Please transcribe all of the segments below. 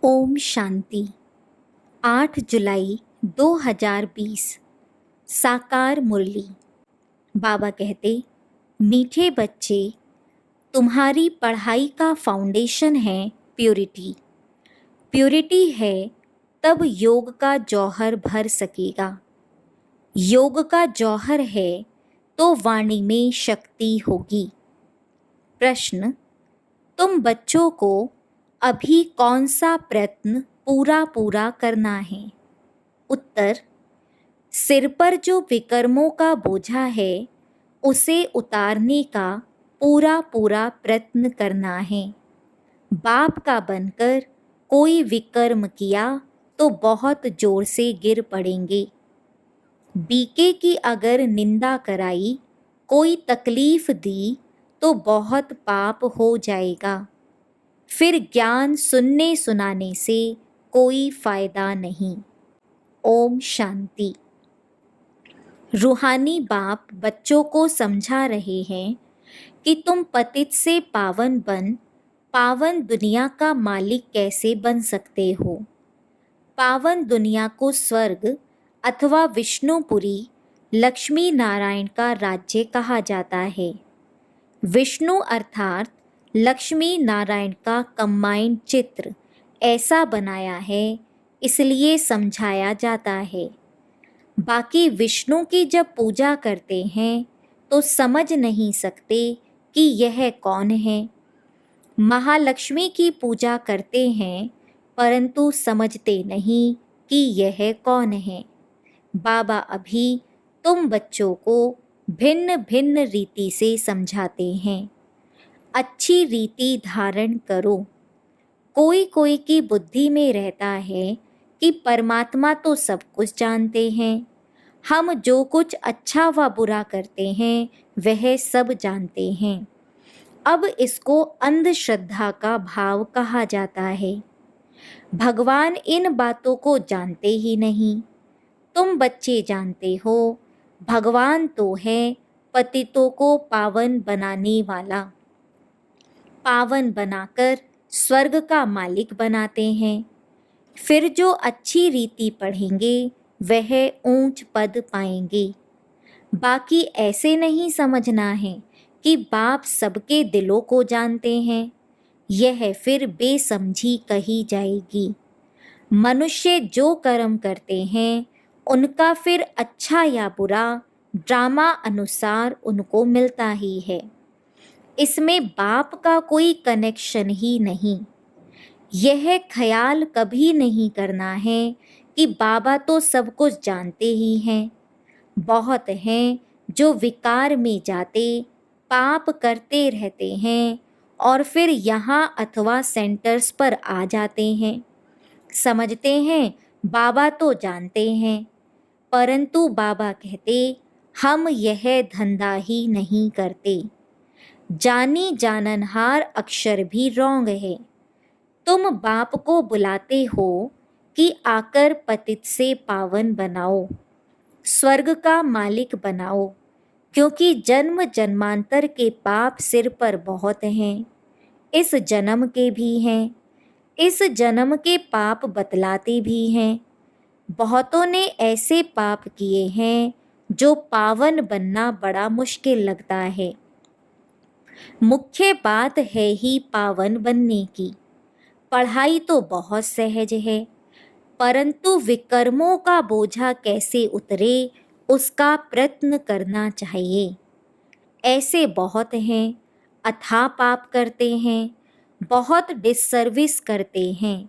ओम शांति। 8 जुलाई 2020। साकार मुरली। बाबा कहते, मीठे बच्चे, तुम्हारी पढ़ाई का फाउंडेशन है प्योरिटी। प्योरिटी है तब योग का जौहर भर सकेगा। योग का जौहर है तो वाणी में शक्ति होगी। प्रश्न, तुम बच्चों को अभी कौन सा प्रयत्न पूरा करना है? उत्तर, सिर पर जो विकर्मों का बोझा है उसे उतारने का पूरा प्रयत्न करना है। बाप का बनकर कोई विकर्म किया तो बहुत जोर से गिर पड़ेंगे। बीके की अगर निंदा कराई, कोई तकलीफ दी तो बहुत पाप हो जाएगा। फिर ज्ञान सुनने सुनाने से कोई फायदा नहीं। ओम शांति। रूहानी बाप बच्चों को समझा रहे हैं कि तुम पतित से पावन बन पावन दुनिया का मालिक कैसे बन सकते हो। पावन दुनिया को स्वर्ग अथवा विष्णुपुरी, लक्ष्मी नारायण का राज्य कहा जाता है। विष्णु अर्थात लक्ष्मी नारायण का कंबाइंड चित्र ऐसा बनाया है, इसलिए समझाया जाता है। बाकी विष्णु की जब पूजा करते हैं तो समझ नहीं सकते कि यह कौन है। महालक्ष्मी की पूजा करते हैं परंतु समझते नहीं कि यह कौन है। बाबा अभी तुम बच्चों को भिन्न भिन्न रीति से समझाते हैं। अच्छी रीति धारण करो। कोई कोई की बुद्धि में रहता है कि परमात्मा तो सब कुछ जानते हैं, हम जो कुछ अच्छा व बुरा करते हैं वह सब जानते हैं। अब इसको अंधश्रद्धा का भाव कहा जाता है। भगवान इन बातों को जानते ही नहीं। तुम बच्चे जानते हो, भगवान तो है पतितों को पावन बनाने वाला। पावन बनाकर स्वर्ग का मालिक बनाते हैं। फिर जो अच्छी रीति पढ़ेंगे वह ऊंच पद पाएंगे। बाकी ऐसे नहीं समझना है कि बाप सबके दिलों को जानते हैं, यह फिर बेसमझी कही जाएगी। मनुष्य जो कर्म करते हैं उनका फिर अच्छा या बुरा ड्रामा अनुसार उनको मिलता ही है। इसमें बाप का कोई कनेक्शन ही नहीं। यह ख्याल कभी नहीं करना है कि बाबा तो सब कुछ जानते ही हैं। बहुत हैं जो विकार में जाते पाप करते रहते हैं और फिर यहाँ अथवा सेंटर्स पर आ जाते हैं। समझते हैं बाबा तो जानते हैं, परंतु बाबा कहते हम यह धंधा ही नहीं करते। जानी जाननहार अक्षर भी रॉन्ग है। तुम बाप को बुलाते हो कि आकर पतित से पावन बनाओ, स्वर्ग का मालिक बनाओ, क्योंकि जन्म जन्मांतर के पाप सिर पर बहुत हैं। इस जन्म के भी हैं, इस जन्म के पाप बतलाते भी हैं। बहुतों ने ऐसे पाप किए हैं जो पावन बनना बड़ा मुश्किल लगता है। मुख्य बात है ही पावन बनने की। पढ़ाई तो बहुत सहज है, परंतु विकर्मों का बोझा कैसे उतरे उसका प्रयत्न करना चाहिए। ऐसे बहुत हैं, अथाह पाप करते हैं, बहुत डिससर्विस करते हैं,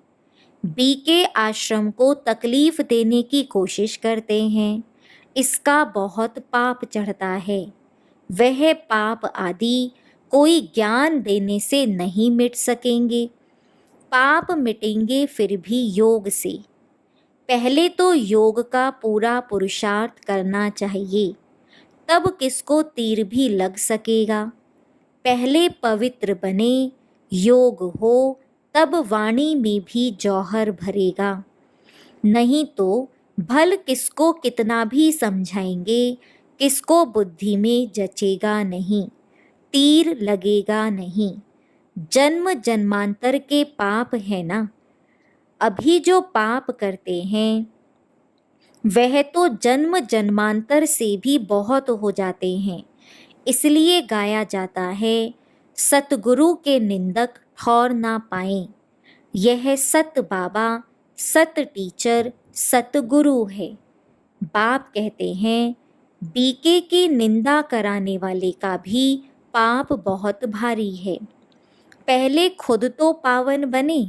बीके आश्रम को तकलीफ देने की कोशिश करते हैं, इसका बहुत पाप चढ़ता है। वह पाप आदि कोई ज्ञान देने से नहीं मिट सकेंगे। पाप मिटेंगे फिर भी योग से। पहले तो योग का पूरा पुरुषार्थ करना चाहिए, तब किसको तीर भी लग सकेगा। पहले पवित्र बने, योग हो, तब वाणी में भी जौहर भरेगा। नहीं तो भल किसको कितना भी समझाएंगे, किसको बुद्धि में जचेगा नहीं, तीर लगेगा नहीं। जन्म जन्मांतर के पाप है ना। अभी जो पाप करते हैं वह तो जन्म जन्मांतर से भी बहुत हो जाते हैं। इसलिए गाया जाता है, सतगुरु के निंदक ठौर ना पाएं। यह सत बाबा, सत टीचर, सतगुरु है। बाप कहते हैं, बीके की निंदा कराने वाले का भी पाप बहुत भारी है। पहले खुद तो पावन बने।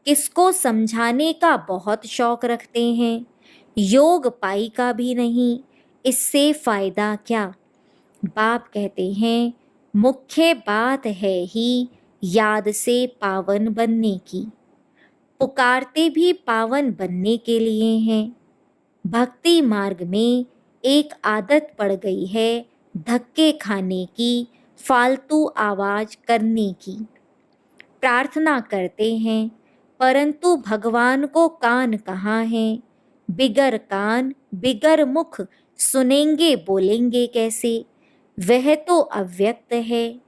किसको समझाने का बहुत शौक रखते हैं। योग पाई का भी नहीं, इससे फायदा क्या। बाप कहते हैं, मुख्य बात है ही याद से पावन बनने की। पुकारते भी पावन बनने के लिए हैं। भक्ति मार्ग में एक आदत पड़ गई है धक्के खाने की, फालतू आवाज करने की। प्रार्थना करते हैं परंतु भगवान को कान कहाँ है। बिगर कान बिगर मुख, सुनेंगे बोलेंगे कैसे। वह तो अव्यक्त है।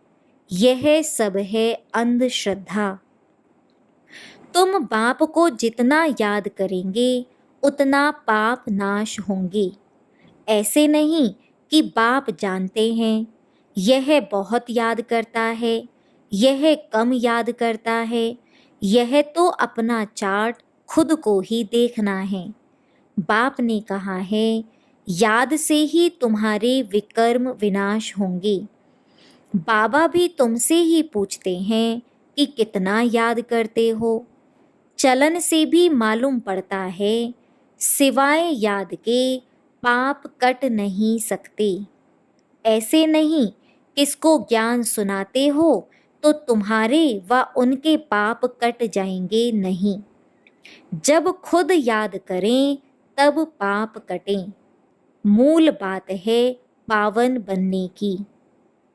यह सब है अंधश्रद्धा। तुम बाप को जितना याद करेंगे उतना पाप नाश होंगे। ऐसे नहीं कि बाप जानते हैं यह बहुत याद करता है, यह कम याद करता है। यह तो अपना चार्ट खुद को ही देखना है। बाप ने कहा है, याद से ही तुम्हारे विकर्म विनाश होंगे। बाबा भी तुमसे ही पूछते हैं कि कितना याद करते हो। चलन से भी मालूम पड़ता है, सिवाय याद के पाप कट नहीं सकते। ऐसे नहीं किसको ज्ञान सुनाते हो तो तुम्हारे व उनके पाप कट जाएंगे, नहीं। जब खुद याद करें तब पाप कटें। मूल बात है पावन बनने की।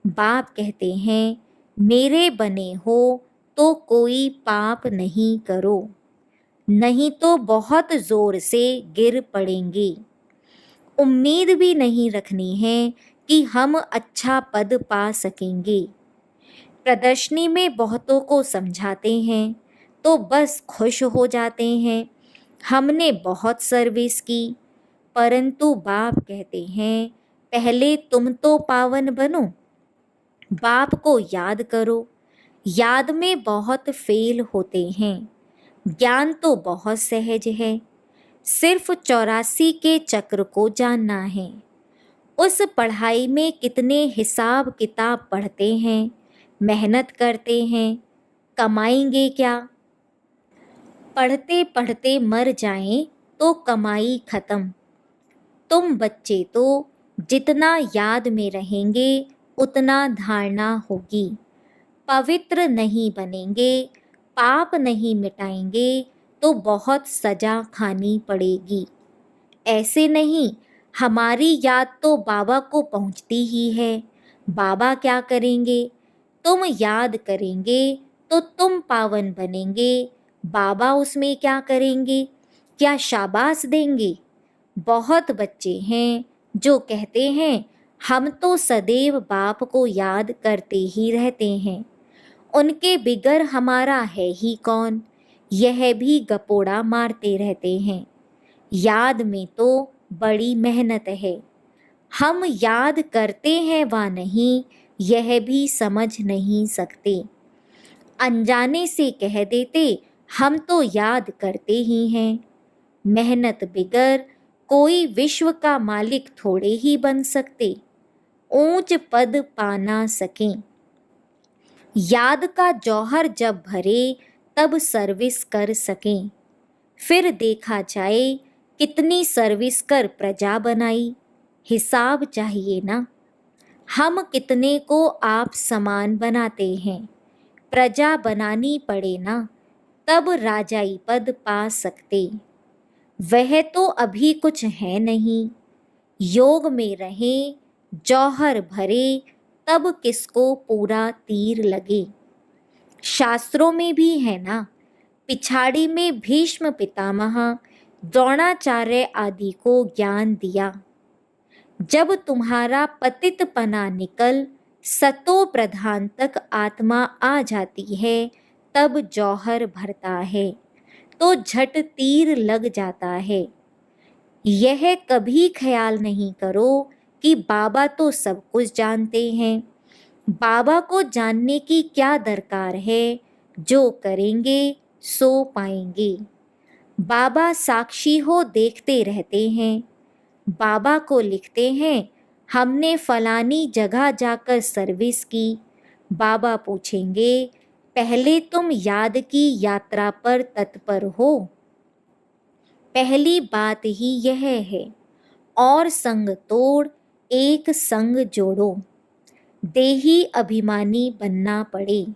बाप कहते हैं, मेरे बने हो तो कोई पाप नहीं करो, नहीं तो बहुत जोर से गिर पड़ेंगे। उम्मीद भी नहीं रखनी है कि हम अच्छा पद पा सकेंगे। प्रदर्शनी में बहुतों को समझाते हैं तो बस खुश हो जाते हैं, हमने बहुत सर्विस की। परंतु बाप कहते हैं, पहले तुम तो पावन बनो। बाप को याद करो। याद में बहुत फेल होते हैं। ज्ञान तो बहुत सहज है। सिर्फ 84 के चक्र को जानना है। उस पढ़ाई में कितने हिसाब किताब पढ़ते हैं, मेहनत करते हैं, कमाएंगे क्या। पढ़ते पढ़ते मर जाएं तो कमाई खत्म। तुम बच्चे तो जितना याद में रहेंगे उतना धारणा होगी। पवित्र नहीं बनेंगे, पाप नहीं मिटाएंगे तो बहुत सजा खानी पड़ेगी। ऐसे नहीं, हमारी याद तो बाबा को पहुंचती ही है। बाबा क्या करेंगे, तुम याद करेंगे तो तुम पावन बनेंगे। बाबा उसमें क्या करेंगे, क्या शाबाश देंगे। बहुत बच्चे हैं जो कहते हैं, हम तो सदैव बाप को याद करते ही रहते हैं, उनके बिगर हमारा है ही कौन। यह भी गपोड़ा मारते रहते हैं। याद में तो बड़ी मेहनत है। हम याद करते हैं वा नहीं, यह भी समझ नहीं सकते। अनजाने से कह देते, हम तो याद करते ही हैं। मेहनत बिगर कोई विश्व का मालिक थोड़े ही बन सकते, ऊंच पद पा ना सकें। याद का जौहर जब भरे तब सर्विस कर सकें। फिर देखा जाए कितनी सर्विस कर प्रजा बनाई। हिसाब चाहिए ना। हम कितने को आप समान बनाते हैं। प्रजा बनानी पड़े ना, तब राजाई पद पा सकते। वह तो अभी कुछ है नहीं। योग में रहें, जौहर भरे, तब किसको पूरा तीर लगे। शास्त्रों में भी है ना, पिछाड़ी में भीष्म पितामह, द्रोणाचार्य आदि को ज्ञान दिया। जब तुम्हारा पतितपना निकल सतो प्रधान तक आत्मा आ जाती है, तब जौहर भरता है। तो झट तीर लग जाता है। यह कभी ख्याल नहीं करो कि बाबा तो सब कुछ जानते हैं। बाबा को जानने की क्या दरकार है, जो करेंगे सो पाएंगे। बाबा साक्षी हो देखते रहते हैं। बाबा को लिखते हैं, हमने फलानी जगह जाकर सर्विस की। बाबा पूछेंगे, पहले तुम याद की यात्रा पर तत्पर हो? पहली बात ही यह है, और संग तोड़ एक संग जोड़ो। देही अभिमानी बनना पड़े।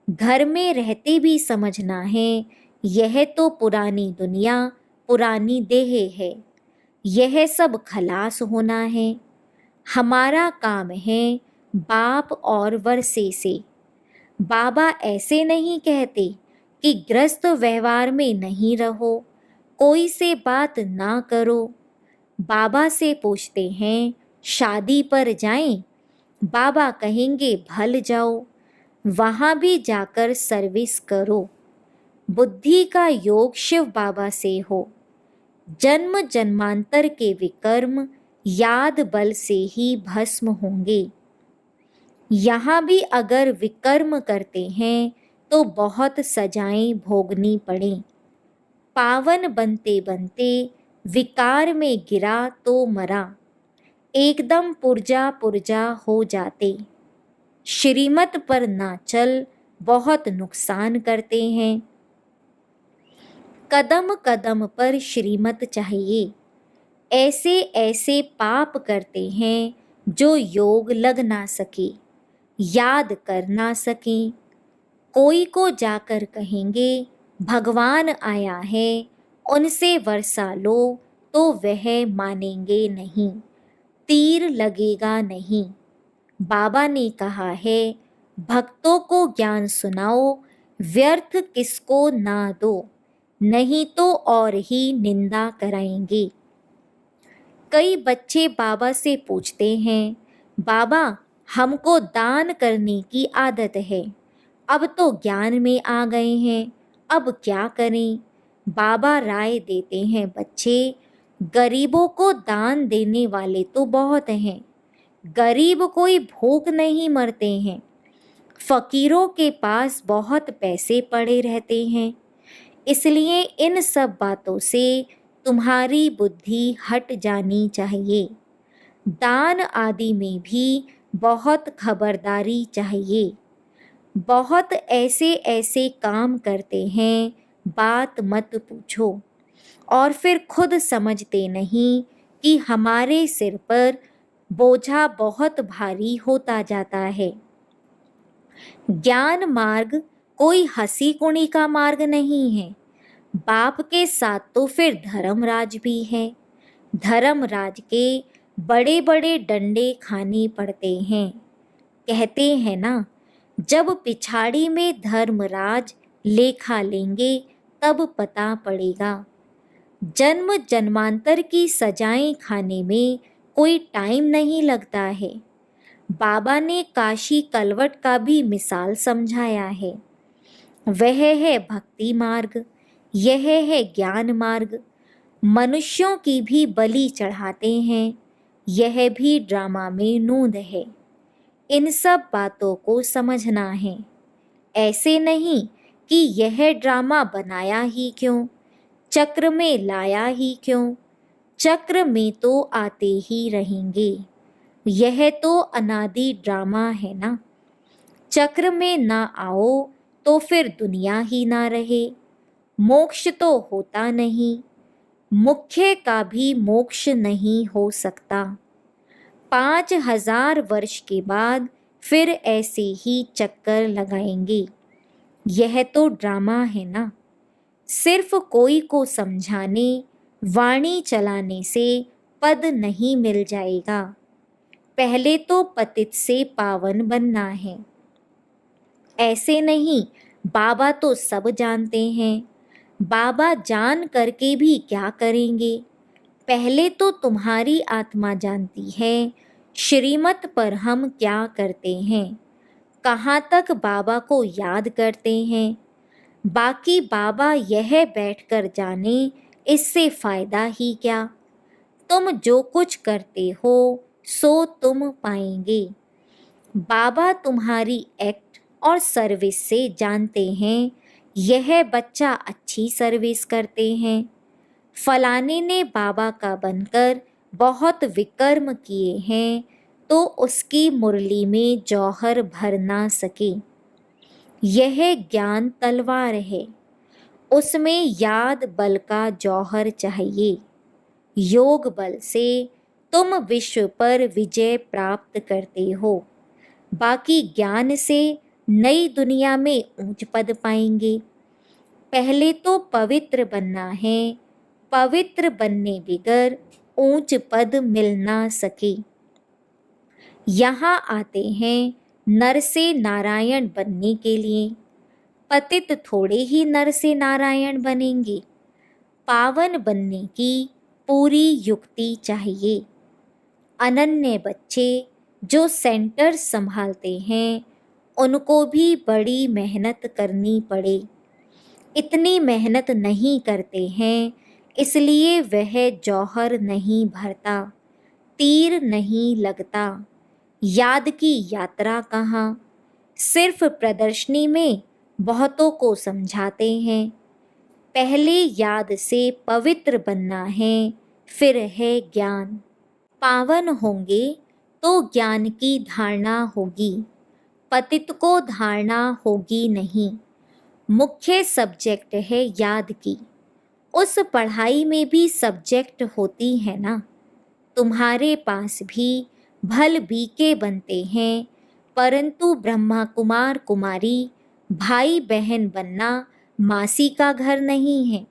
घर में रहते भी समझना है, यह तो पुरानी दुनिया, पुरानी देह है। यह सब खलास होना है। हमारा काम है बाप और वर्षे से। बाबा ऐसे नहीं कहते कि ग्रस्त व्यवहार में नहीं रहो, कोई से बात ना करो। बाबा से पूछते हैं, शादी पर जाएं? बाबा कहेंगे, भल जाओ, वहाँ भी जाकर सर्विस करो। बुद्धि का योग शिव बाबा से हो। जन्म जन्मांतर के विकर्म याद बल से ही भस्म होंगे। यहाँ भी अगर विकर्म करते हैं तो बहुत सजाएं भोगनी पड़े। पावन बनते बनते विकार में गिरा तो मरा, एकदम पुर्जा पुर्जा हो जाते। श्रीमत पर ना चल बहुत नुकसान करते हैं। कदम कदम पर श्रीमत चाहिए। ऐसे ऐसे पाप करते हैं जो योग लग ना सके, याद कर ना सकें। कोई को जाकर कहेंगे, भगवान आया है, उनसे वर्षा लो, तो वह मानेंगे नहीं, तीर लगेगा नहीं। बाबा ने कहा है, भक्तों को ज्ञान सुनाओ, व्यर्थ किसको ना दो, नहीं तो और ही निंदा कराएंगे। कई बच्चे बाबा से पूछते हैं, बाबा हमको दान करने की आदत है, अब तो ज्ञान में आ गए हैं, अब क्या करें? बाबा राय देते हैं, बच्चे गरीबों को दान देने वाले तो बहुत हैं, गरीब कोई भूख नहीं मरते हैं। फकीरों के पास बहुत पैसे पड़े रहते हैं, इसलिए इन सब बातों से तुम्हारी बुद्धि हट जानी चाहिए। दान आदि में भी बहुत खबरदारी चाहिए। बहुत ऐसे ऐसे काम करते हैं, बात मत पूछो, और फिर खुद समझते नहीं कि हमारे सिर पर बोझा बहुत भारी होता जाता है। ज्ञान मार्ग कोई हंसी कुणी का मार्ग नहीं है। बाप के साथ तो फिर धर्मराज भी है। धर्मराज के बड़े बड़े डंडे खाने पड़ते हैं। कहते हैं ना, जब पिछाड़ी में धर्मराज लेखा लेंगे तब पता पड़ेगा। जन्म जन्मांतर की सजाएं खाने में कोई टाइम नहीं लगता है। बाबा ने काशी कलवट का भी मिसाल समझाया है। वह है भक्ति मार्ग, यह है ज्ञान मार्ग। मनुष्यों की भी बलि चढ़ाते हैं, यह भी ड्रामा में नूंद है। इन सब बातों को समझना है। ऐसे नहीं कि यह ड्रामा बनाया ही क्यों, चक्र में लाया ही क्यों। चक्र में तो आते ही रहेंगे, यह तो अनादि ड्रामा है ना। चक्र में ना आओ तो फिर दुनिया ही ना रहे, मोक्ष तो होता नहीं, मुख्य का भी मोक्ष नहीं हो सकता। 5000 वर्ष के बाद फिर ऐसे ही चक्कर लगाएंगे। यह तो ड्रामा है ना। सिर्फ कोई को समझाने, वाणी चलाने से पद नहीं मिल जाएगा। पहले तो पतित से पावन बनना है। ऐसे नहीं, बाबा तो सब जानते हैं। बाबा जान करके भी क्या करेंगे? पहले तो तुम्हारी आत्मा जानती है श्रीमत पर हम क्या करते हैं, कहाँ तक बाबा को याद करते हैं। बाकी बाबा यह बैठकर जाने, इससे फायदा ही क्या। तुम जो कुछ करते हो सो तुम पाएंगे। बाबा तुम्हारी एक्ट और सर्विस से जानते हैं यह बच्चा अच्छी सर्विस करते हैं। फलाने ने बाबा का बनकर बहुत विकर्म किए हैं तो उसकी मुरली में जौहर भर ना सके। यह ज्ञान तलवार है, उसमें याद बल का जौहर चाहिए। योग बल से तुम विश्व पर विजय प्राप्त करते हो, बाकी ज्ञान से नई दुनिया में ऊंच पद पाएंगे। पहले तो पवित्र बनना है, पवित्र बनने बिगर ऊंच पद मिल ना सके। यहाँ आते हैं नर से नारायण बनने के लिए। पतित थोड़े ही नर से नारायण बनेंगे। पावन बनने की पूरी युक्ति चाहिए। अनन्य बच्चे जो सेंटर संभालते हैं उनको भी बड़ी मेहनत करनी पड़े। इतनी मेहनत नहीं करते हैं, इसलिए वह जौहर नहीं भरता, तीर नहीं लगता। याद की यात्रा कहाँ, सिर्फ प्रदर्शनी में बहुतों को समझाते हैं। पहले याद से पवित्र बनना है, फिर है ज्ञान। पावन होंगे तो ज्ञान की धारणा होगी, पतित को धारणा होगी नहीं। मुख्य सब्जेक्ट है याद की। उस पढ़ाई में भी सब्जेक्ट होती है ना। तुम्हारे पास भी भल बीके बनते हैं, परंतु ब्रह्मा कुमार कुमारी भाई बहन बनना मासी का घर नहीं है।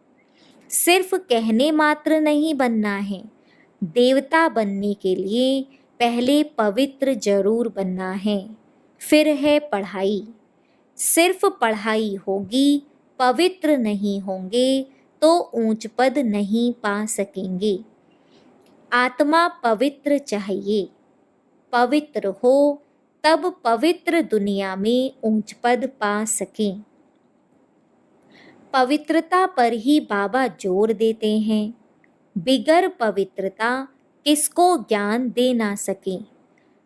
सिर्फ कहने मात्र नहीं बनना है। देवता बनने के लिए पहले पवित्र जरूर बनना है, फिर है पढ़ाई। सिर्फ पढ़ाई होगी, पवित्र नहीं होंगे तो ऊंच पद नहीं पा सकेंगे। आत्मा पवित्र चाहिए, पवित्र हो तब पवित्र दुनिया में ऊंच पद पा सकें। पवित्रता पर ही बाबा जोर देते हैं। बिगर पवित्रता किसको ज्ञान दे ना सके।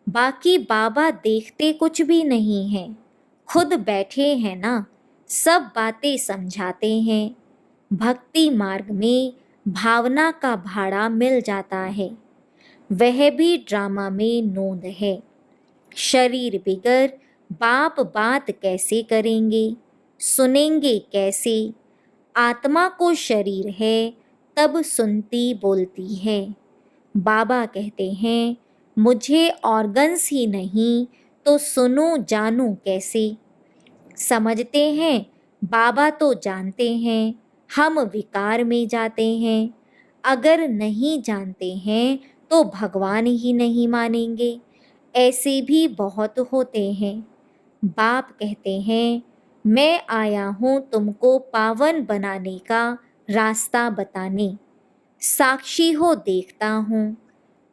बाकी बाबा देखते कुछ भी नहीं है, खुद बैठे हैं ना, सब बातें समझाते हैं। भक्ति मार्ग में भावना का भाड़ा मिल जाता है, वह भी ड्रामा में नोंद है। शरीर बिगर बाप बात कैसे करेंगे, सुनेंगे कैसे। आत्मा को शरीर है तब सुनती बोलती है। बाबा कहते हैं मुझे ऑर्गन्स ही नहीं तो सुनूं जानूं कैसे। समझते हैं बाबा तो जानते हैं, हम विकार में जाते हैं। अगर नहीं जानते हैं तो भगवान ही नहीं मानेंगे, ऐसे भी बहुत होते हैं। बाप कहते हैं मैं आया हूँ तुमको पावन बनाने का रास्ता बताने। साक्षी हो देखता हूँ।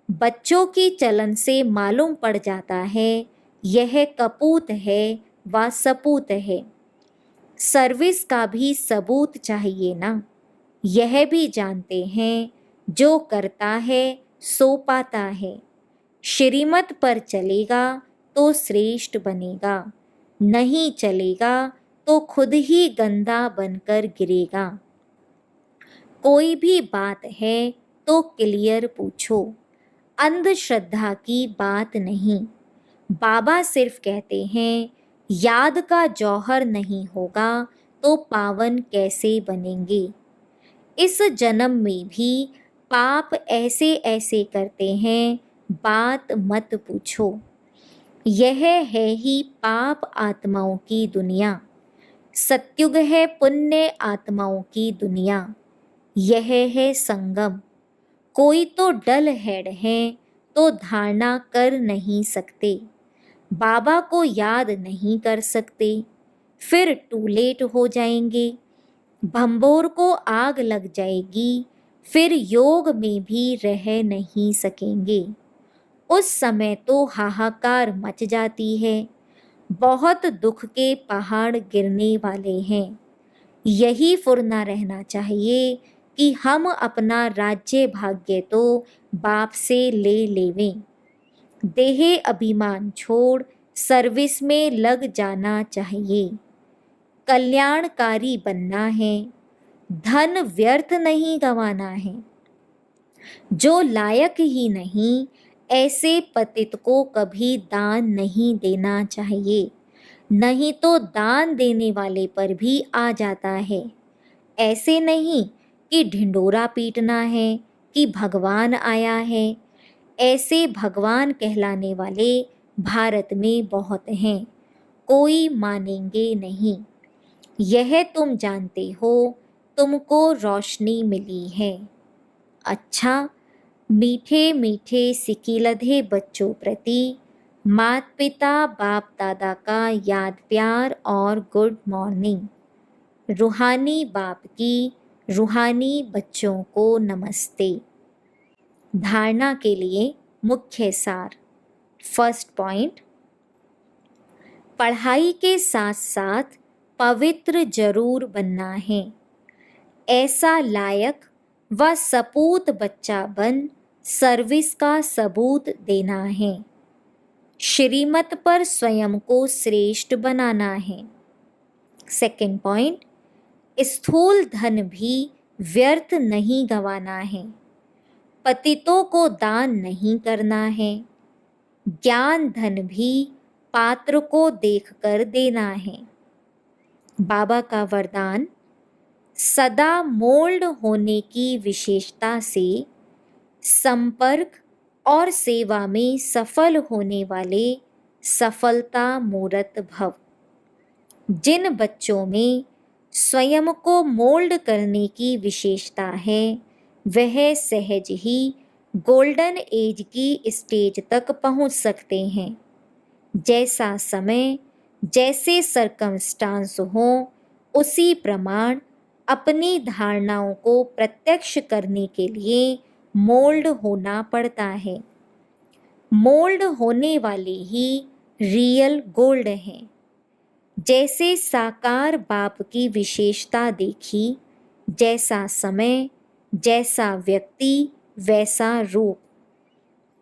बच्चों की चलन से मालूम पड़ जाता है यह कपूत है व सपूत है। सर्विस का भी सबूत चाहिए ना। यह भी जानते हैं जो करता है सो पाता है। श्रीमत पर चलेगा तो श्रेष्ठ बनेगा, नहीं चलेगा तो खुद ही गंदा बनकर गिरेगा। कोई भी बात है तो क्लियर पूछो, अंधश्रद्धा की बात नहीं। बाबा सिर्फ कहते हैं याद का जौहर नहीं होगा तो पावन कैसे बनेंगे। इस जन्म में भी पाप ऐसे ऐसे करते हैं, बात मत पूछो। यह है ही पाप आत्माओं की दुनिया, सत्युग है पुण्य आत्माओं की दुनिया। यह है संगम। कोई तो डल हेड है तो धारणा कर नहीं सकते, बाबा को याद नहीं कर सकते, फिर टू लेट हो जाएंगे। भंबोर को आग लग जाएगी, फिर योग में भी रह नहीं सकेंगे। उस समय तो हाहाकार मच जाती है, बहुत दुख के पहाड़ गिरने वाले हैं। यही फुरना रहना चाहिए कि हम अपना राज्य भाग्य तो बाप से ले लेवें। देह अभिमान छोड़ सर्विस में लग जाना चाहिए। कल्याणकारी बनना है, धन व्यर्थ नहीं गंवाना है। जो लायक ही नहीं, ऐसे पतित को कभी दान नहीं देना चाहिए, नहीं तो दान देने वाले पर भी आ जाता है। ऐसे नहीं कि ढिंडोरा पीटना है कि भगवान आया है। ऐसे भगवान कहलाने वाले भारत में बहुत हैं, कोई मानेंगे नहीं। यह तुम जानते हो, तुमको रोशनी मिली है। अच्छा, मीठे मीठे सिकिलधे बच्चों प्रति माता पिता बाप दादा का याद प्यार और गुड मॉर्निंग। रूहानी बाप की रूहानी बच्चों को नमस्ते। धारणा के लिए मुख्य सार। फर्स्ट पॉइंट, पढ़ाई के साथ साथ पवित्र जरूर बनना है। ऐसा लायक व सपूत बच्चा बन सर्विस का सबूत देना है। श्रीमत पर स्वयं को श्रेष्ठ बनाना है। सेकंड पॉइंट, स्थूल धन भी व्यर्थ नहीं गंवाना है। पतितों को दान नहीं करना है। ज्ञान धन भी पात्र को देखकर देना है। बाबा का वरदान, सदा मोल्ड होने की विशेषता से संपर्क और सेवा में सफल होने वाले सफलता मूर्त भव। जिन बच्चों में स्वयं को मोल्ड करने की विशेषता है, वह सहज ही गोल्डन एज की स्टेज तक पहुंच सकते हैं। जैसा समय, जैसे सरकमस्टांस हो, उसी प्रमाण अपनी धारणाओं को प्रत्यक्ष करने के लिए मोल्ड होना पड़ता है। मोल्ड होने वाले ही रियल गोल्ड हैं। जैसे साकार बाप की विशेषता देखी, जैसा समय, जैसा व्यक्ति, वैसा रूप।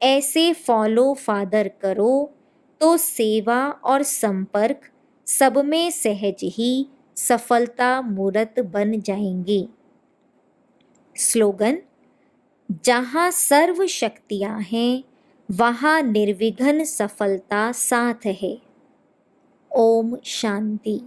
ऐसे फॉलो फादर करो तो सेवा और संपर्क सब में सहज ही सफलता मूर्त बन जाएंगे। स्लोगन, जहाँ सर्व शक्तियाँ हैं, वहाँ निर्विघ्न सफलता साथ है। ओम शांति।